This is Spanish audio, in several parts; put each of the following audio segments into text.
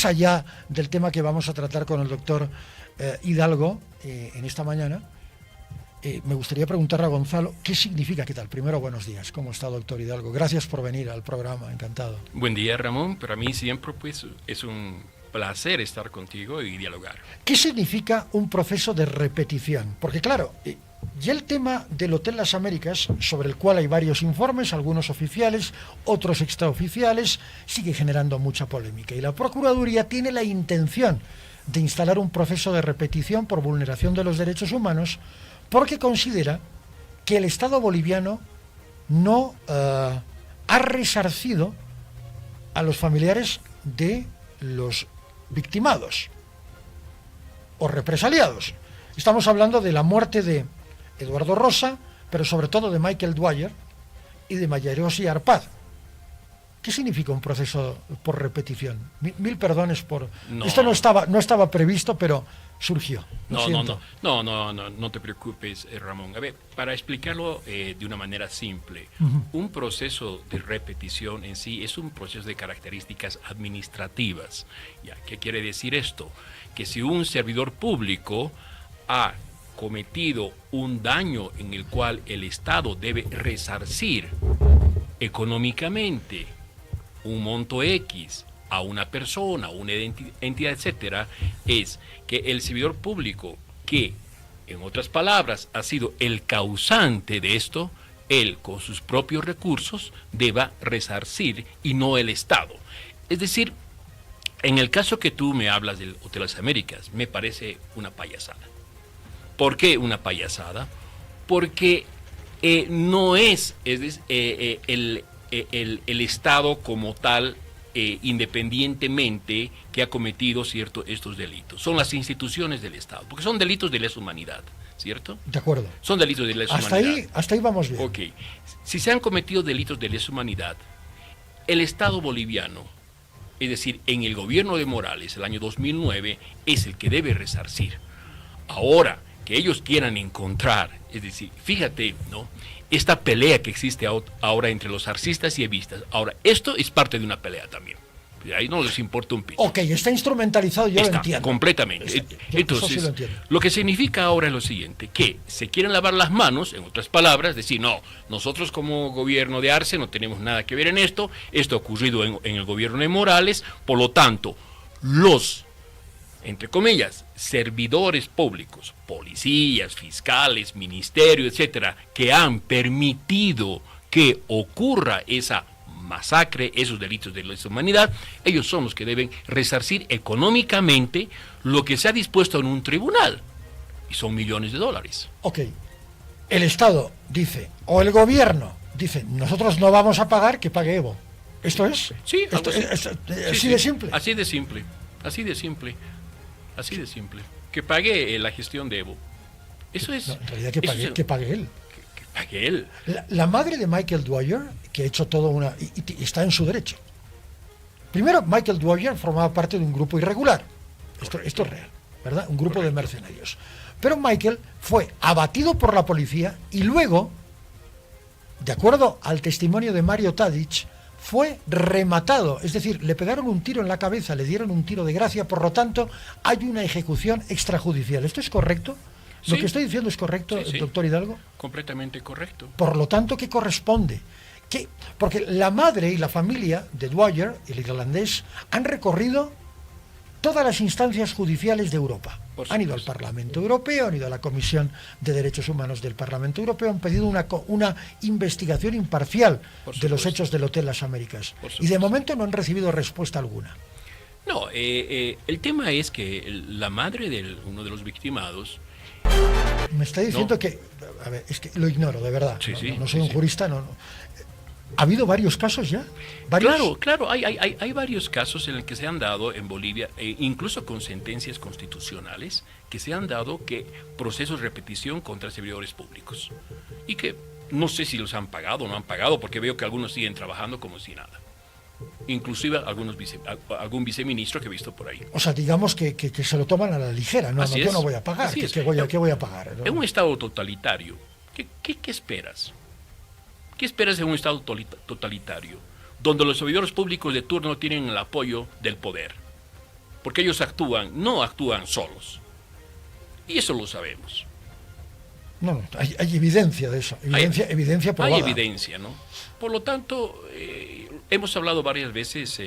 allá del tema que vamos a tratar con el doctor Hidalgo en esta mañana, me gustaría preguntarle a Gonzalo, ¿qué significa? ¿Qué tal? Primero, buenos días. ¿Cómo está, doctor Hidalgo? Gracias por venir al programa, encantado. Buen día, Ramón. Para mí siempre pues, es un placer estar contigo y dialogar. ¿Qué significa un proceso de repetición? Porque claro, ya el tema del Hotel Las Américas, sobre el cual hay varios informes, algunos oficiales, otros extraoficiales, sigue generando mucha polémica. Y la Procuraduría tiene la intención de instalar un proceso de repetición por vulneración de los derechos humanos, porque considera que el Estado boliviano no ha resarcido a los familiares de los victimados o represaliados. Estamos hablando de la muerte de Eduardo Rosa, pero sobre todo de Michael Dwyer y de Mayerosi Arpad. ¿Qué significa un proceso por repetición? Mil perdones por... No. Esto no estaba previsto, pero surgió. No te preocupes, Ramón. A ver, para explicarlo de una manera simple, un proceso de repetición en sí es un proceso de características administrativas. ¿Ya? ¿Qué quiere decir esto? Que si un servidor público ha cometido un daño en el cual el Estado debe resarcir económicamente un monto X a una persona, una entidad, etcétera, es que el servidor público que, en otras palabras, ha sido el causante de esto, él con sus propios recursos deba resarcir y no el Estado. Es decir, en el caso que tú me hablas del Hotel Las Américas, me parece una payasada. ¿Por qué una payasada? Porque no es el Estado como tal, independientemente que ha cometido estos delitos. Son las instituciones del Estado, porque son delitos de lesa humanidad, ¿cierto? De acuerdo. Son delitos de lesa humanidad. Hasta ahí vamos bien. Ok. Si se han cometido delitos de lesa humanidad, el Estado boliviano, es decir, en el gobierno de Morales, el año 2009, es el que debe resarcir. Ahora, que ellos quieran encontrar, es decir, fíjate, ¿no?, esta pelea que existe ahora entre los arcistas y evistas. Ahora, esto es parte de una pelea también. Ahí no les importa un pito. Ok, está instrumentalizado, yo lo entiendo. Completamente. Entonces, sí lo lo que significa ahora es lo siguiente, que se quieren lavar las manos, en otras palabras, decir, no, nosotros como gobierno de Arce no tenemos nada que ver en esto ha ocurrido en el gobierno de Morales, por lo tanto, los, entre comillas, servidores públicos, policías, fiscales, ministerio, etcétera, que han permitido que ocurra esa masacre, esos delitos de lesa humanidad, ellos son los que deben resarcir económicamente lo que se ha dispuesto en un tribunal, y son millones de dólares. Ok, el Estado dice, o el gobierno dice, nosotros no vamos a pagar, que pague Evo. ¿Esto es? Sí, así de simple. Así de simple, así de simple. Así de simple. Que pague la gestión de Evo. Eso es... No, en realidad que pague él. Que pague él. La madre de Michael Dwyer, que ha hecho todo una... Y está en su derecho. Primero, Michael Dwyer formaba parte de un grupo irregular. Esto es real, ¿verdad? Un grupo de mercenarios. Pero Michael fue abatido por la policía y luego, de acuerdo al testimonio de Mario Tadic, fue rematado, es decir, le pegaron un tiro en la cabeza, le dieron un tiro de gracia, por lo tanto, hay una ejecución extrajudicial. ¿Esto es correcto? Sí. ¿Lo que estoy diciendo es correcto, sí. doctor Hidalgo? Completamente correcto. Por lo tanto, ¿qué corresponde? Porque la madre y la familia de Dwyer, el irlandés, han recorrido todas las instancias judiciales de Europa. Han ido al Parlamento Europeo, han ido a la Comisión de Derechos Humanos del Parlamento Europeo, han pedido una investigación imparcial de los hechos del Hotel Las Américas. Y de momento no han recibido respuesta alguna. No, el tema es que la madre de uno de los victimados... Me está diciendo que... A ver, es que lo ignoro, de verdad. No soy un jurista, no. ¿Ha habido varios casos ya? ¿Varios? Claro, hay varios casos en los que se han dado en Bolivia, incluso con sentencias constitucionales, que se han dado que procesos de repetición contra servidores públicos. Y que no sé si los han pagado o no han pagado, porque veo que algunos siguen trabajando como si nada. Inclusive algún viceministro que he visto por ahí. O sea, digamos que se lo toman a la ligera. Yo no voy a pagar. ¿Qué voy a pagar? ¿No? En un Estado totalitario, ¿qué esperas? ¿Qué esperas en un Estado totalitario? Donde los servidores públicos de turno tienen el apoyo del poder. porque ellos no actúan solos. Y eso lo sabemos. No, hay evidencia de eso, evidencia probada. Hay evidencia, ¿no? Por lo tanto, hemos hablado varias veces,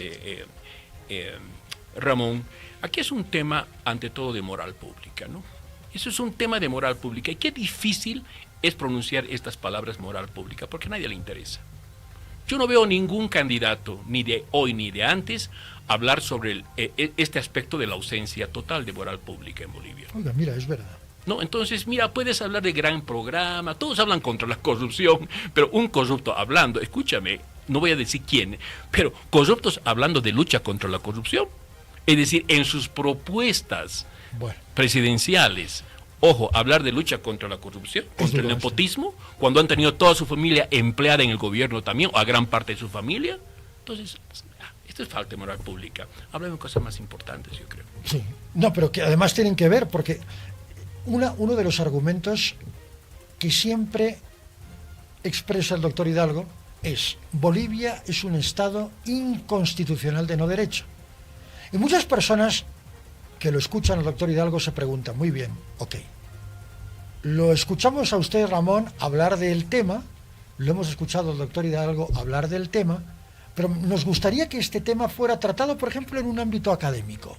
Ramón, aquí es un tema ante todo de moral pública, ¿no? Eso es un tema de moral pública. Y qué difícil es pronunciar estas palabras moral pública, porque a nadie le interesa. Yo no veo ningún candidato, ni de hoy ni de antes, hablar sobre este aspecto de la ausencia total de moral pública en Bolivia. Oiga, mira, es verdad. No, entonces, mira, puedes hablar de gran programa, todos hablan contra la corrupción, pero un corrupto hablando, escúchame, no voy a decir quién, pero corruptos hablando de lucha contra la corrupción, es decir, en sus propuestas presidenciales, ojo, hablar de lucha contra la corrupción, contra el nepotismo, cuando han tenido toda su familia empleada en el gobierno también, o a gran parte de su familia. Entonces, esto es falta de moral pública. Hablamos de cosas más importantes, yo creo. Sí, no, pero que además tienen que ver, porque uno de los argumentos que siempre expresa el doctor Hidalgo es: Bolivia es un estado inconstitucional de no derecho. Y muchas personas que lo escuchan al doctor Hidalgo se preguntan, muy bien, ok, lo escuchamos a usted, Ramón, hablar del tema, lo hemos escuchado al doctor Hidalgo hablar del tema, pero nos gustaría que este tema fuera tratado, por ejemplo, en un ámbito académico.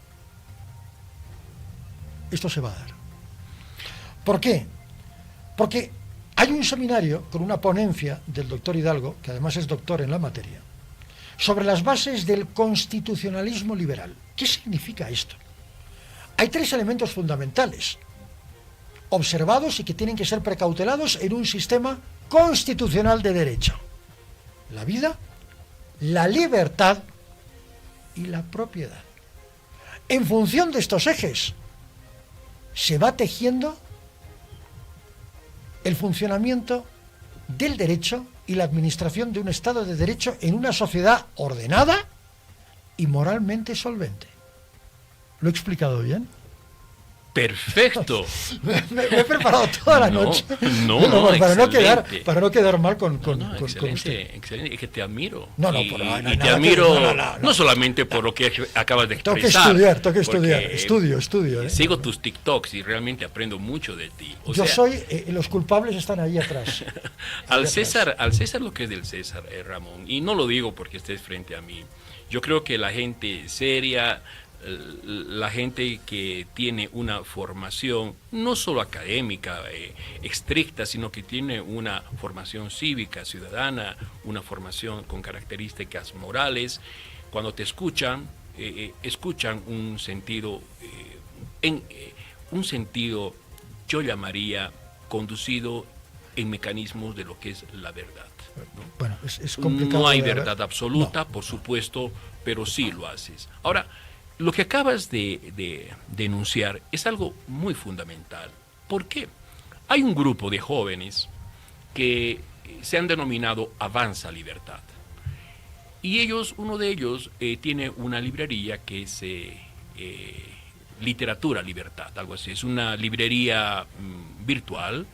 Esto se va a dar. ¿Por qué? Porque hay un seminario con una ponencia del doctor Hidalgo, que además es doctor en la materia, sobre las bases del constitucionalismo liberal. ¿Qué significa esto? Hay 3 elementos fundamentales, observados y que tienen que ser precautelados en un sistema constitucional de derecho: la vida, la libertad y la propiedad. En función de estos ejes se va tejiendo el funcionamiento del derecho y la administración de un Estado de Derecho en una sociedad ordenada y moralmente solvente. ¿Lo he explicado bien? Perfecto. Me he preparado toda la noche para no quedar mal con usted. Excelente, es que te admiro. Te admiro no solamente por lo que acabas de expresar. Tengo que estudiar, estudio. Sigo tus TikToks y realmente aprendo mucho de ti. Los culpables están ahí atrás. Al César lo que es del César, Ramón, y no lo digo porque estés frente a mí. Yo creo que la gente seria, la gente que tiene una formación no solo académica estricta, sino que tiene una formación cívica, ciudadana, una formación con características morales, cuando te escuchan, escuchan un sentido, yo llamaría conducido en mecanismos de lo que es la verdad, ¿no? Bueno, es complicado. No hay verdad absoluta, por supuesto, pero sí lo haces. Ahora, lo que acabas de denunciar es algo muy fundamental. ¿Por qué? Hay un grupo de jóvenes que se han denominado Avanza Libertad. Y uno de ellos tiene una librería que es Literatura Libertad, algo así. Es una librería virtual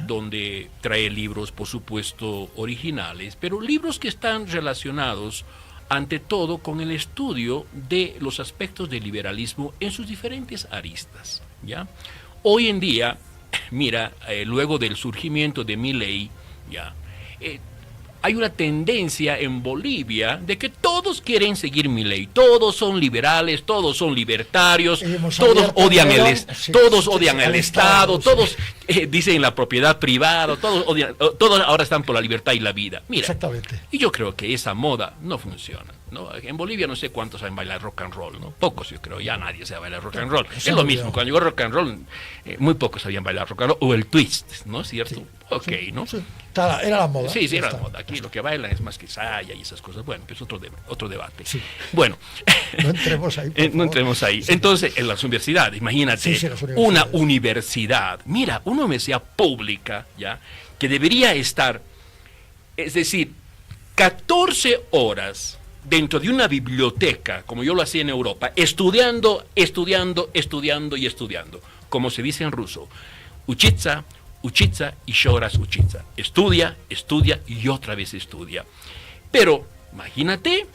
donde trae libros, por supuesto, originales, pero libros que están relacionados ante todo con el estudio de los aspectos del liberalismo en sus diferentes aristas, ¿ya? Hoy en día, mira, luego del surgimiento de Milei, ¿ya? Hay una tendencia en Bolivia de que todos quieren seguir Milei, todos son liberales, todos son libertarios, todos odian el Estado, todos dicen la propiedad privada, todos ahora están por la libertad y la vida. Mira, exactamente. Y yo creo que esa moda no funciona, ¿no? En Bolivia no sé cuántos saben bailar rock and roll, ¿no? Pocos, yo creo, ya nadie sabe bailar rock and roll. Es lo mismo, cuando llegó rock and roll, muy pocos sabían bailar rock and roll, o el twist, ¿no? ¿Cierto? Sí, ok, ¿no? Sí. Era la moda. Sí, era la moda. Aquí lo que bailan es más que saya y esas cosas. Bueno, pues otro debate. Sí. Bueno. No entremos ahí. No entremos ahí. Sí. Entonces, en las universidades, imagínate, una universidad, mira, una universidad pública, ¿ya? Que debería estar, es decir, 14 horas dentro de una biblioteca, como yo lo hacía en Europa, estudiando, como se dice en ruso, uchitsa y shoras uchitsa. Estudia y otra vez estudia. Pero, imagínate,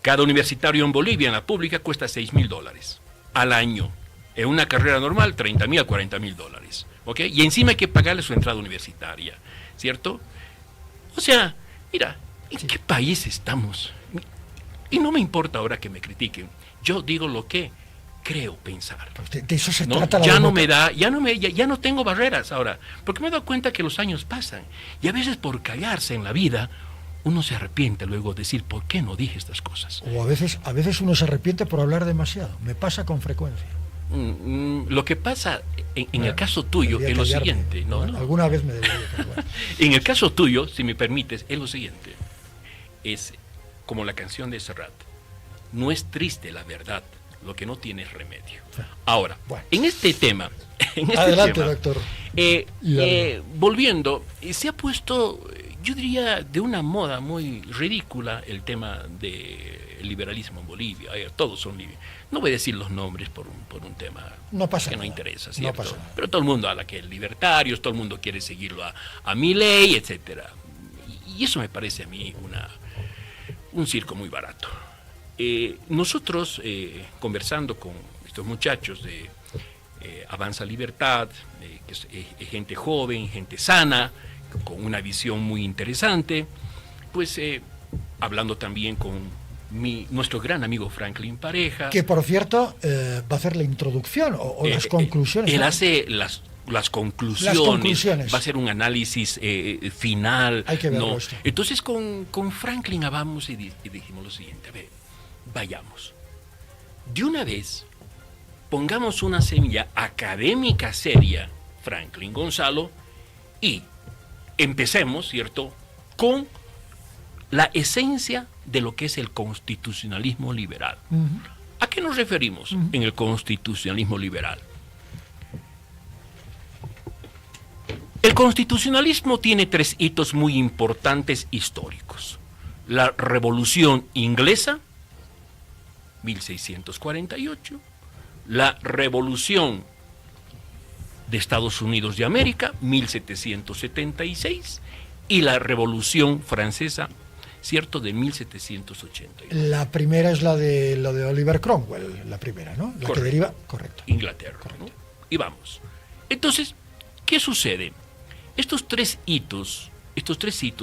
cada universitario en Bolivia, en la pública, cuesta $6,000. al año. En una carrera normal, 30.000 a 40.000 dólares. ¿Ok? Y encima hay que pagarle su entrada universitaria, ¿cierto? O sea, mira, ¿en qué país estamos? Y no me importa ahora que me critiquen. Yo digo lo que creo pensar. De eso se ¿No? trata la Ya no democracia. me da, ya no tengo barreras ahora, porque me he dado cuenta que los años pasan y a veces por callarse en la vida uno se arrepiente luego de decir ¿por qué no dije estas cosas? O a veces uno se arrepiente por hablar demasiado. Me pasa con frecuencia. Lo que pasa en Bueno, el caso tuyo debería es lo callarme. siguiente, ¿no? Bueno, alguna vez me debería callar. En el caso tuyo, si me permites, es lo siguiente, es como la canción de Serrat, no es triste la verdad, lo que no tiene es remedio. Ahora, Bueno. en este tema, Adelante, doctor. Volviendo, se ha puesto, yo diría, de una moda muy ridícula el tema del liberalismo en Bolivia. Todos son libios. No voy a decir los nombres por un tema No pasa que no nada. interesa, No ¿cierto? pasa nada. Pero todo el mundo habla que es libertarios, todo el mundo quiere seguirlo a Milei, etcétera. Y eso me parece a mí un circo muy barato. Nosotros, conversando con estos muchachos de Avanza Libertad, que es gente joven, gente sana, con una visión muy interesante, pues hablando también con nuestro gran amigo Franklin Pareja. Que por cierto va a hacer la introducción o las conclusiones. Él ¿no? hace las conclusiones, Las conclusiones. va a hacer un análisis final. Hay que verlo ¿no? esto. Entonces con Franklin hablamos y dijimos lo siguiente, a ver, vayamos. De una vez, pongamos una semilla académica seria, Franklin Gonzalo, y empecemos, ¿cierto?, con la esencia de lo que es el constitucionalismo liberal. ¿A qué nos referimos en el constitucionalismo liberal? El constitucionalismo tiene 3 hitos muy importantes históricos. La Revolución Inglesa, 1648, la Revolución de Estados Unidos de América, 1776, y la Revolución Francesa, ¿cierto?, de 1782. La primera es la de Oliver Cromwell, la primera, ¿no? La Correcto. que deriva, correcto. Inglaterra, ¿no? Y vamos. Entonces, ¿qué sucede? Estos tres hitos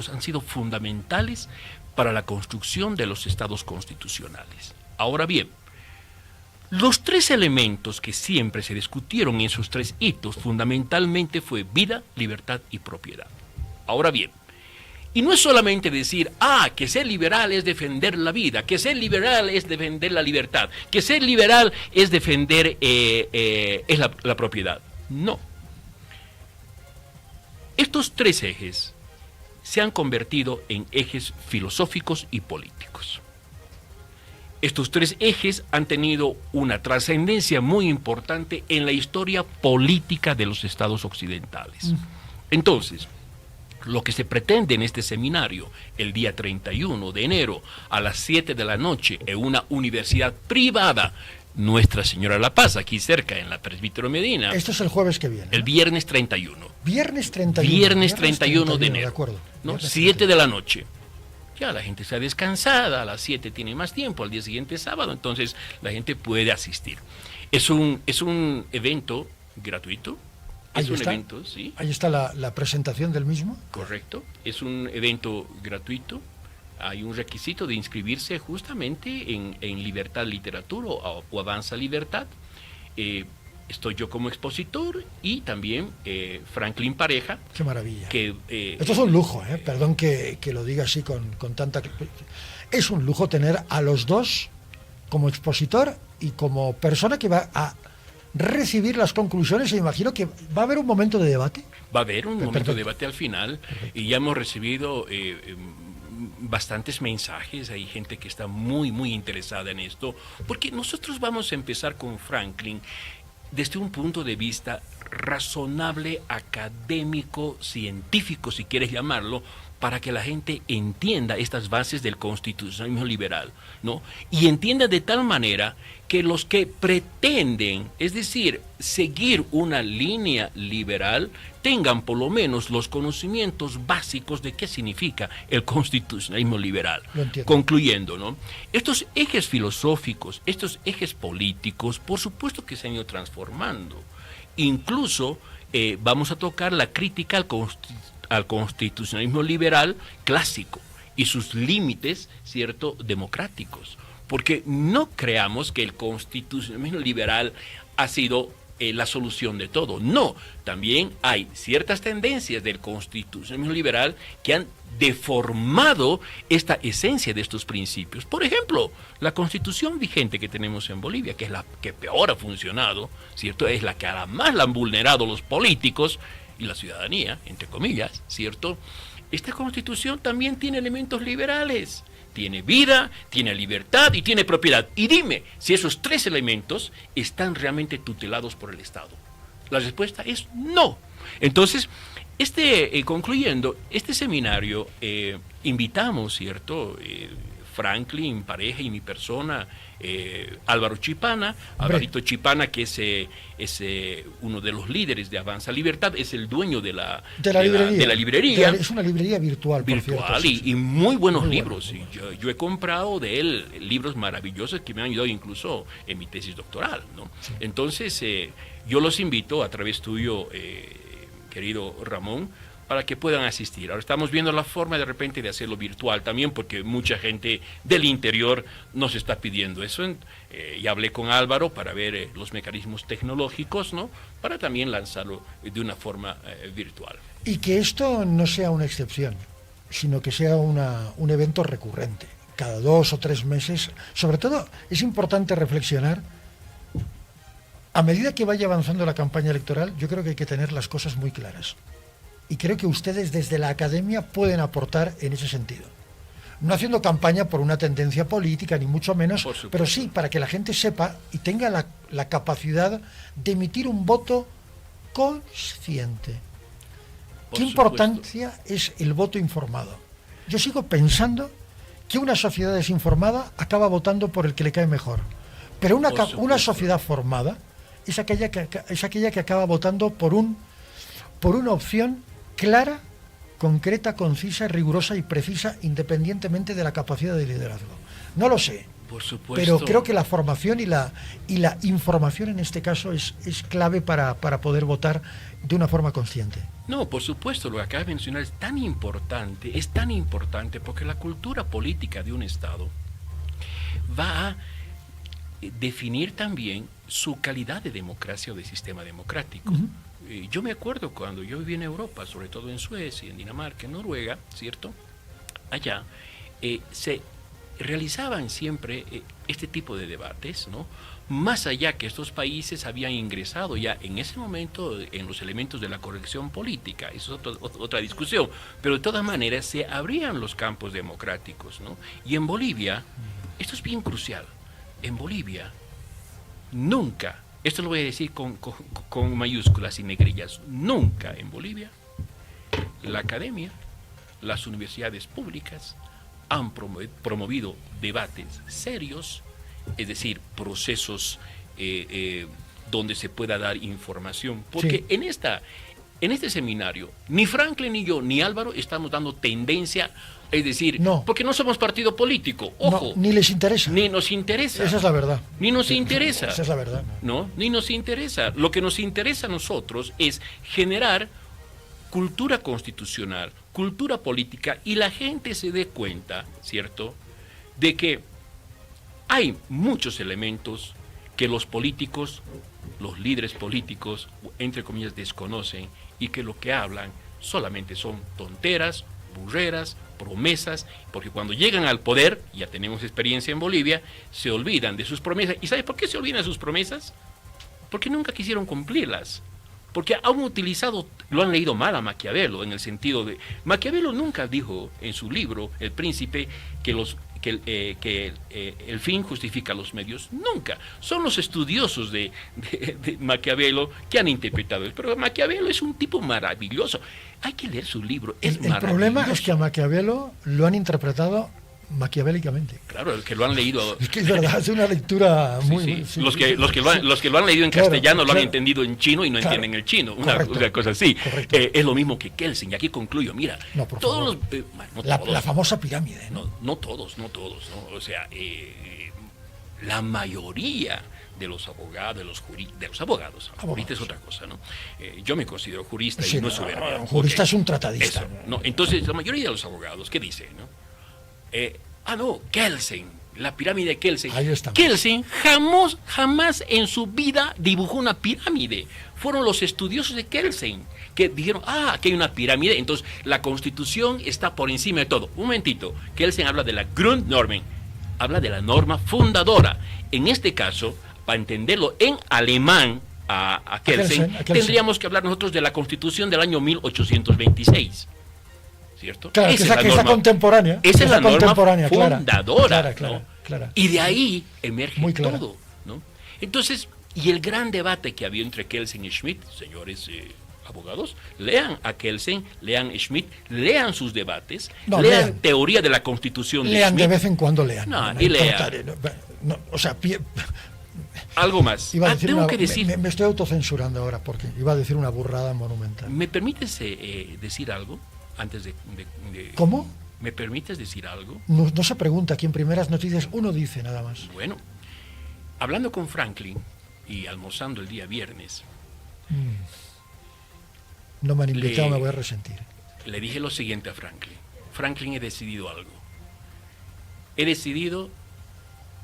han sido fundamentales para la construcción de los estados constitucionales. Ahora bien, los 3 elementos que siempre se discutieron en esos 3 hitos fundamentalmente fue vida, libertad y propiedad. Ahora bien, y no es solamente decir, que ser liberal es defender la vida, que ser liberal es defender la libertad, que ser liberal es defender es la propiedad. No. Estos 3 ejes se han convertido en ejes filosóficos y políticos. Estos 3 ejes han tenido una trascendencia muy importante en la historia política de los estados occidentales. Entonces, lo que se pretende en este seminario, el día 31 de enero, a las 7 de la noche, en una universidad privada, Nuestra Señora de la Paz, aquí cerca, en la Presbítero Medina. Esto es el jueves que viene, ¿no? El viernes 31. Viernes 31. Viernes 31 de enero. De acuerdo. ¿No? Viernes 7 de la noche. Ya la gente está descansada, a las 7 tiene más tiempo, al día siguiente es sábado, entonces la gente puede asistir. Es un evento gratuito. Es un evento, sí. Ahí está la presentación del mismo. Correcto. Es un evento gratuito. Hay un requisito de inscribirse justamente en Libertad Literatura o Avanza Libertad. Estoy yo como expositor y también Franklin Pareja. Qué maravilla. Que, esto es un lujo, perdón que lo diga así con tanta... Es un lujo tener a los dos como expositor y como persona que va a recibir las conclusiones. E imagino que va a haber un momento de debate. Va a haber un momento Perfecto. de debate al final. Perfecto. Y ya hemos recibido bastantes mensajes, hay gente que está muy interesada en esto, porque nosotros vamos a empezar con Franklin desde un punto de vista razonable, académico, científico, si quieres llamarlo, para que la gente entienda estas bases del constitucionalismo liberal, ¿no? Y entienda de tal manera que los que pretenden, es decir, seguir una línea liberal, tengan por lo menos los conocimientos básicos de qué significa el constitucionalismo liberal. Concluyendo, ¿no? Estos ejes filosóficos, estos ejes políticos, por supuesto que se han ido transformando. Incluso vamos a tocar la crítica al constitucionalismo liberal clásico y sus límites, ¿cierto?, democráticos. Porque no creamos que el constitucionalismo liberal ha sido la solución de todo. No, también hay ciertas tendencias del constitucionalismo liberal que han deformado esta esencia de estos principios. Por ejemplo, la constitución vigente que tenemos en Bolivia, que es la que peor ha funcionado, ¿cierto?, es la que más la han vulnerado los políticos y la ciudadanía, entre comillas, ¿cierto? Esta constitución también tiene elementos liberales. Tiene vida, tiene libertad y tiene propiedad. Y dime si esos tres elementos están realmente tutelados por el Estado. La respuesta es no. Entonces, concluyendo, este seminario invitamos, ¿cierto?, Franklin, Pareja y mi persona, Álvaro Chipana. Alvarito Chipana, que es uno de los líderes de Avanza Libertad, es el dueño de la librería. Es una librería virtual, por cierto, y muy buenos libros. Bueno. Yo he comprado de él libros maravillosos que me han ayudado incluso en mi tesis doctoral, ¿no? Sí. Entonces, yo los invito a través tuyo, querido Ramón, para que puedan asistir. Ahora estamos viendo la forma de repente de hacerlo virtual también, porque mucha gente del interior nos está pidiendo eso. Ya hablé con Álvaro para ver los mecanismos tecnológicos, ¿no?, para también lanzarlo de una forma virtual. Y que esto no sea una excepción, sino que sea un evento recurrente, cada 2 o 3 meses. Sobre todo, es importante reflexionar. A medida que vaya avanzando la campaña electoral, yo creo que hay que tener las cosas muy claras. Y creo que ustedes desde la academia pueden aportar en ese sentido. No haciendo campaña por una tendencia política, ni mucho menos, pero sí para que la gente sepa y tenga la capacidad de emitir un voto consciente. ¿Qué importancia es el voto informado? Yo sigo pensando que una sociedad desinformada acaba votando por el que le cae mejor. Pero una sociedad formada es aquella que acaba votando por una opción clara, concreta, concisa, rigurosa y precisa, independientemente de la capacidad de liderazgo. No lo sé, por supuesto, pero creo que la formación y la información en este caso es clave para poder votar de una forma consciente. No, por supuesto, lo que acabas de mencionar es tan importante porque la cultura política de un Estado va a definir también su calidad de democracia o de sistema democrático. Uh-huh. Yo me acuerdo cuando yo viví en Europa, sobre todo en Suecia, en Dinamarca, en Noruega, ¿cierto? Allá se realizaban siempre este tipo de debates, ¿no? Más allá que estos países habían ingresado ya en ese momento en los elementos de la corrección política, eso es otra discusión, pero de todas maneras se abrían los campos democráticos, ¿no? Y en Bolivia, esto es bien crucial, en Bolivia nunca, esto lo voy a decir con mayúsculas y negrillas, nunca en Bolivia la academia, las universidades públicas han promovido debates serios, es decir, procesos donde se pueda dar información, porque sí, en este seminario ni Franklin ni yo ni Álvaro estamos dando tendencia, es decir, no, porque no somos partido político, ojo, no, ni les interesa, ni nos interesa, esa es la verdad, ni nos interesa, esa es la verdad, no, ni nos interesa. Lo que nos interesa a nosotros es generar cultura constitucional, cultura política, y la gente se dé cuenta, ¿cierto?, de que hay muchos elementos que los políticos, los líderes políticos, entre comillas, desconocen, y que lo que hablan solamente son tonteras, burreras, promesas, porque cuando llegan al poder, ya tenemos experiencia en Bolivia, se olvidan de sus promesas. ¿Y sabe por qué se olvidan de sus promesas? Porque nunca quisieron cumplirlas. Porque han utilizado, lo han leído mal a Maquiavelo, en el sentido de, Maquiavelo nunca dijo en su libro, El Príncipe, que el fin justifica los medios. Nunca. Son los estudiosos de Maquiavelo que han interpretado. Pero Maquiavelo es un tipo maravilloso. Hay que leer su libro. Es el problema es que a Maquiavelo lo han interpretado maquiavélicamente. Claro, el que lo han leído. Es que es verdad, es una lectura muy. Sí. Sí, los que lo han leído en castellano lo han entendido en chino y no claro, entienden el chino. Una cosa así. Es lo mismo que Kelsen. Y aquí concluyo. Mira, no, todos los. La famosa pirámide. No todos. ¿No? O sea, la mayoría de los abogados, de los abogados. Jurista es otra cosa, ¿no? Yo me considero jurista y no es soberbia. Un jurista es un tratadista. Eso, ¿no? Entonces, la mayoría de los abogados, ¿qué dicen, no? Kelsen, la pirámide de Kelsen. Ahí está. Kelsen jamás en su vida dibujó una pirámide. Fueron los estudiosos de Kelsen que dijeron, aquí hay una pirámide, entonces la Constitución está por encima de todo. Un momentito, Kelsen habla de la Grundnormen, habla de la norma fundadora. En este caso, para entenderlo en alemán a Kelsen, tendríamos que hablar nosotros de la Constitución del año 1826. ¿Cierto? Claro, esa es la contemporánea. Esa es la norma fundadora. Clara. Y de ahí emerge muy clara. todo, ¿no? Entonces, y el gran debate que había entre Kelsen y Schmitt, señores abogados, lean a Kelsen, lean a Schmitt, lean sus debates, lean teoría de la Constitución de Lean Schmitt. de vez en cuando lean. Y lean. O sea, algo más. Tengo que decir. Me estoy autocensurando ahora porque iba a decir una burrada monumental. ¿Me permites decir algo? Antes de ¿Cómo? ¿Me permites decir algo? No se pregunta, aquí en Primeras Noticias uno dice nada más. Bueno, hablando con Franklin y almorzando el día viernes. No me han invitado, me voy a resentir. Le dije lo siguiente a Franklin. Franklin, he decidido algo. He decidido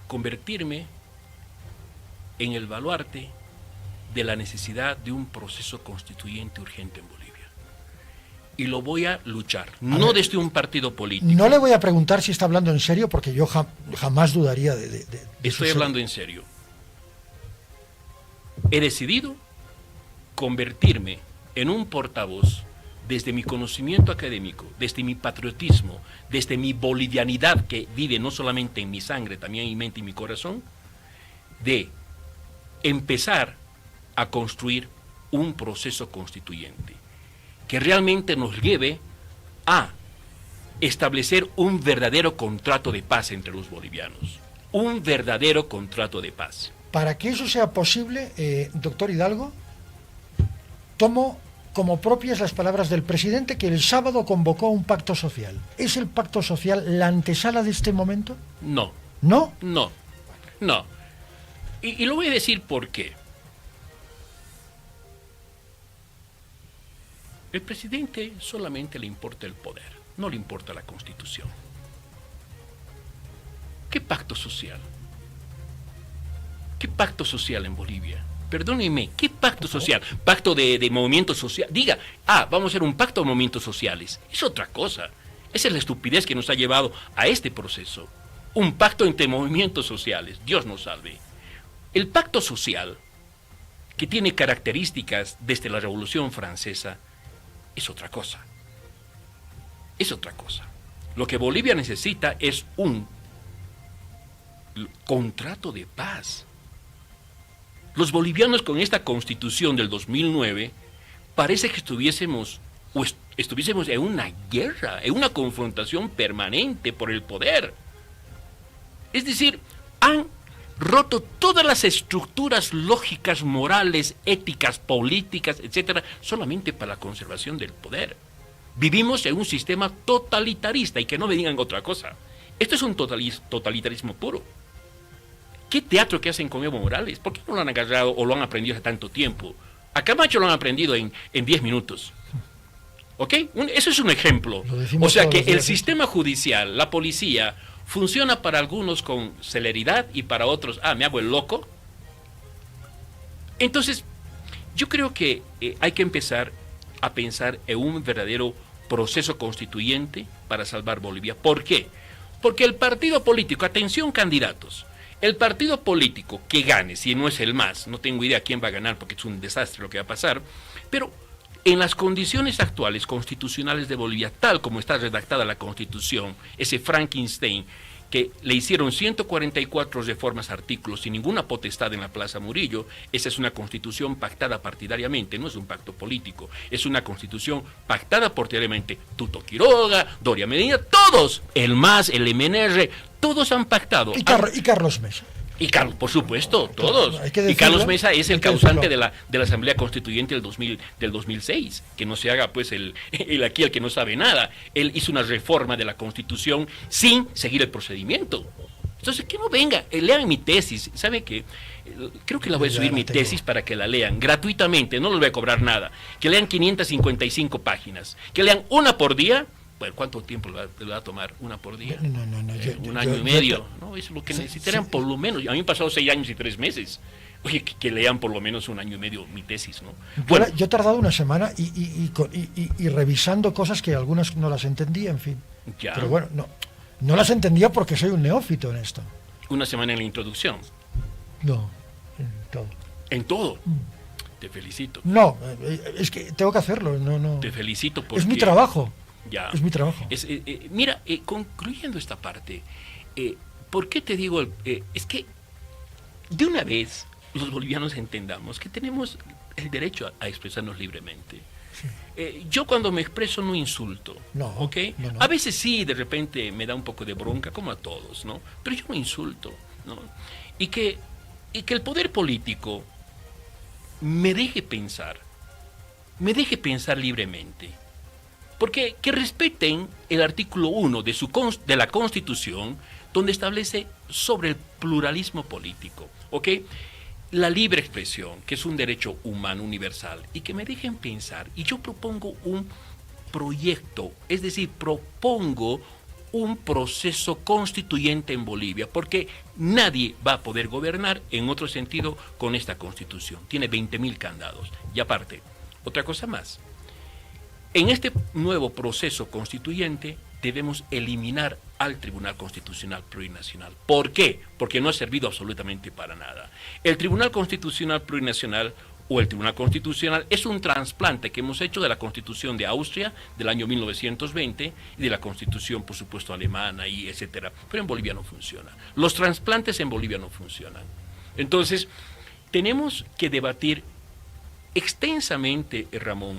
convertirme en el baluarte de la necesidad de un proceso constituyente urgente en Bolivia. Y lo voy a luchar, no desde un partido político. No le voy a preguntar si está hablando en serio, porque yo jamás dudaría de Estoy hablando en serio. He decidido convertirme en un portavoz desde mi conocimiento académico, desde mi patriotismo, desde mi bolivianidad que vive no solamente en mi sangre, también en mi mente y mi corazón, de empezar a construir un proceso constituyente que realmente nos lleve a establecer un verdadero contrato de paz entre los bolivianos. Un verdadero contrato de paz. Para que eso sea posible, doctor Hidalgo, tomo como propias las palabras del presidente que el sábado convocó un pacto social. ¿Es el pacto social la antesala de este momento? No. ¿No? No. Y lo voy a decir por qué. El presidente solamente le importa el poder, no le importa la Constitución. ¿Qué pacto social? ¿Qué pacto social en Bolivia? Perdónenme, ¿qué pacto social? ¿Pacto de movimientos sociales? Diga, vamos a hacer un pacto de movimientos sociales. Es otra cosa. Esa es la estupidez que nos ha llevado a este proceso. Un pacto entre movimientos sociales. Dios nos salve. El pacto social, que tiene características desde la Revolución Francesa, es otra cosa. Es otra cosa. Lo que Bolivia necesita es un contrato de paz. Los bolivianos con esta constitución del 2009 parece que estuviésemos en una guerra, en una confrontación permanente por el poder. Es decir, han roto todas las estructuras lógicas, morales, éticas, políticas, etcétera, solamente para la conservación del poder. Vivimos en un sistema totalitarista, y que no me digan otra cosa. Esto es un totalitarismo puro. ¿Qué teatro que hacen con Evo Morales? ¿Por qué no lo han agarrado o lo han aprendido hace tanto tiempo? A Camacho lo han aprendido en 10 minutos. ¿Ok? Eso es un ejemplo. O sea que el sistema judicial, la policía, funciona para algunos con celeridad y para otros, me hago el loco. Entonces, yo creo que hay que empezar a pensar en un verdadero proceso constituyente para salvar Bolivia. ¿Por qué? Porque el partido político, atención candidatos, el partido político que gane, si no es el MAS, no tengo idea quién va a ganar porque es un desastre lo que va a pasar, pero en las condiciones actuales constitucionales de Bolivia, tal como está redactada la Constitución, ese Frankenstein que le hicieron 144 reformas artículos sin ninguna potestad en la Plaza Murillo, esa es una constitución pactada partidariamente, no es un pacto político, es una constitución pactada partidariamente. Tuto Quiroga, Doria Medina, todos, el MAS, el MNR, todos han pactado. Y Carlos Mesa. Y Carlos, por supuesto, todos. Decirlo, y Carlos Mesa es el causante de la Asamblea Constituyente del 2006. Que no se haga pues el aquí el que no sabe nada. Él hizo una reforma de la Constitución sin seguir el procedimiento. Entonces, que no venga, lean mi tesis. ¿Sabe qué? Creo que la voy a subir mi tesis para que la lean gratuitamente, no les voy a cobrar nada. Que lean 555 páginas. Que lean una por día. Bueno, ¿cuánto tiempo le va a tomar? ¿Una por día? No. Un año y medio. ¿No? Eso es lo que necesitarían por lo menos. A mí me han pasado 6 años y 3 meses. Oye, que lean por lo menos un año y medio mi tesis, ¿no? Bueno, yo he tardado una semana y revisando cosas que algunas no las entendía, en fin. Ya. Pero bueno, no las entendía porque soy un neófito en esto. Una semana en la introducción. No, en todo. ¿En todo? Te felicito. No, es que tengo que hacerlo. No. Te felicito porque... Es mi trabajo. Ya. Es mi trabajo. Mira, concluyendo esta parte, ¿por qué te digo? Es que de una vez los bolivianos entendamos que tenemos el derecho a expresarnos libremente. Sí. Yo cuando me expreso no insulto, no, ¿ok? No. A veces sí, de repente me da un poco de bronca, como a todos, ¿no? Pero yo no insulto, ¿no? Y que el poder político me deje pensar libremente. Porque que respeten el artículo 1 de la Constitución, donde establece sobre el pluralismo político, ¿ok? La libre expresión, que es un derecho humano universal, y que me dejen pensar. Y yo propongo un proyecto, es decir, propongo un proceso constituyente en Bolivia, porque nadie va a poder gobernar en otro sentido con esta Constitución. Tiene 20.000 candados. Y aparte, otra cosa más. En este nuevo proceso constituyente debemos eliminar al Tribunal Constitucional Plurinacional. ¿Por qué? Porque no ha servido absolutamente para nada. El Tribunal Constitucional Plurinacional o el Tribunal Constitucional es un trasplante que hemos hecho de la Constitución de Austria del año 1920 y de la Constitución, por supuesto, alemana y etcétera. Pero en Bolivia no funciona. Los trasplantes en Bolivia no funcionan. Entonces, tenemos que debatir extensamente, Ramón,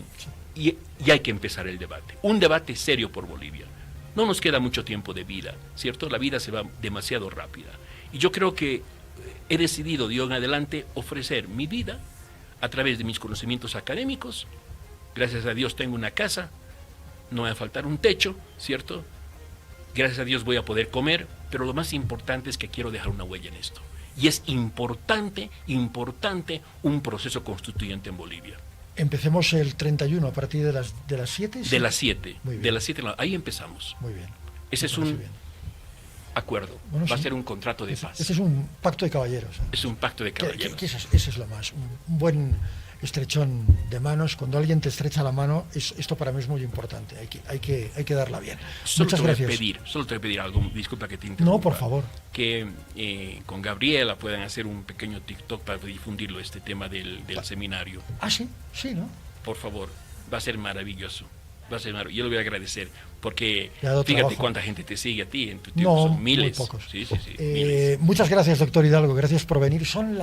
y hay que empezar el debate. Un debate serio por Bolivia. No nos queda mucho tiempo de vida, ¿cierto? La vida se va demasiado rápida. Y yo creo que he decidido de hoy en adelante ofrecer mi vida a través de mis conocimientos académicos. Gracias a Dios tengo una casa, no me va a faltar un techo, ¿cierto? Gracias a Dios voy a poder comer, pero lo más importante es que quiero dejar una huella en esto. Y es importante un proceso constituyente en Bolivia. Empecemos el 31 a partir de las 7. ¿Sí? De las 7. Muy bien. De las 7, ahí empezamos. Muy bien. Ese es un acuerdo. Bueno, va a sí. ser un contrato de paz. Ese es un pacto de caballeros. Es un pacto de caballeros. Que eso es lo más. Un buen estrechón de manos. Cuando alguien te estrecha la mano, esto para mí es muy importante. Hay que darla bien. Muchas gracias. Solo te voy a pedir algo, disculpa que te interrumpa. No, por favor. Que con Gabriela puedan hacer un pequeño TikTok para difundirlo, este tema del seminario. Ah, sí, no. Por favor, va a ser maravilloso. Yo le voy a agradecer, porque fíjate trabajo. Cuánta gente te sigue a ti en tu No, son miles. muy pocos. Sí, miles. Muchas gracias, doctor Hidalgo. Gracias por venir. Son las